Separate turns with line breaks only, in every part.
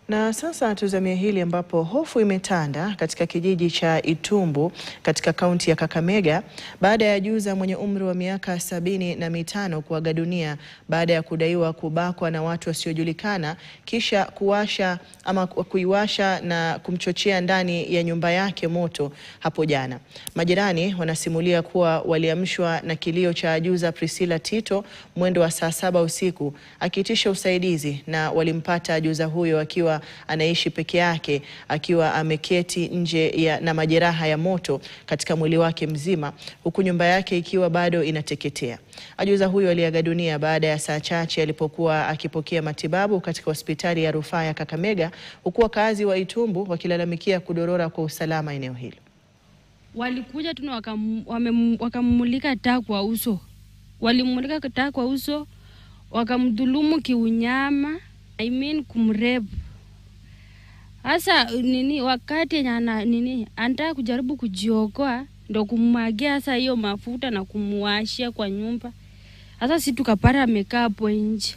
Na sasa tuzamia hili ambapo hofu imetanda katika kijiji cha Itumbu katika kaunti ya Kakamega baada ya juza mwenye umri wa miaka 75 kuaga dunia baada ya kudaiwa kubakwa na watu wasiojulikana kisha kuiwasha na kumchochea ndani ya nyumba yake moto hapo jana. Majirani wanasimulia kuwa waliamshwa na kilio cha ajuza Priscilla Tito mwendo wa saa 7 usiku akiitisha usaidizi, na walimpata ajuza huyo akiwa anaishi peke yake akiwa ameketi nje na majeraha ya moto katika mwili wake mzima, huku nyumba yake ikiwa bado inateketea. Ajuza huyo aliaga dunia baada ya saa chache alipokuwa akipokea matibabu katika hospitali ya rufaa ya Kakamega, huku wakazi wa Itumbu wakilalamikia kudorora kwa usalama eneo hilo.
Walikuja tu wakamulika taa kwa uso. Walimulika taa kwa uso, wakamdhulumu kiunyama, kumrebu. Hasa wakati anataka kujaribu kujiokoa ndo kumwagia hasa hiyo mafuta na kumuashia kwa nyumba. Hasa sisi tukapata amekaa hapo nje.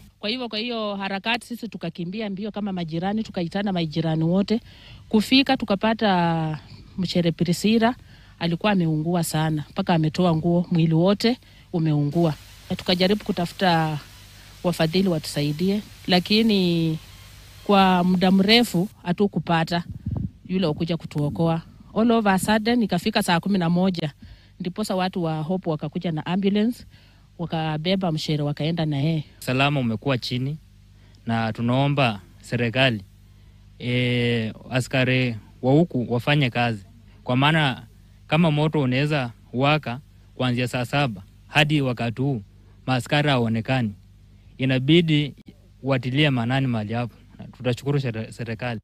Kwa hiyo harakati sisi tukakimbia mbio kama majirani, tukaitana majirani wote. Kufika tukapata mchere Priscilla alikuwa ameungua sana mpaka ametoa nguo, mwili wote umeungua. Tukajaribu kutafuta wafadhili watusaidie, lakini kwa muda mrefu hatukupata yule ukuja kutuokoa. All over a sudden ikafika saa 11 ndiposa watu wa Hope wakakuja na ambulance wakabeba mshere wakaenda na yeye.
Salama umekuwa chini na tunaomba serikali askari wa huku wafanye kazi, kwa maana kama moto unaweza waka kuanzia saa 7 hadi wakati huu maaskari haonekani, inabidi watilie manani mali hapo. Tutashukuru serikali.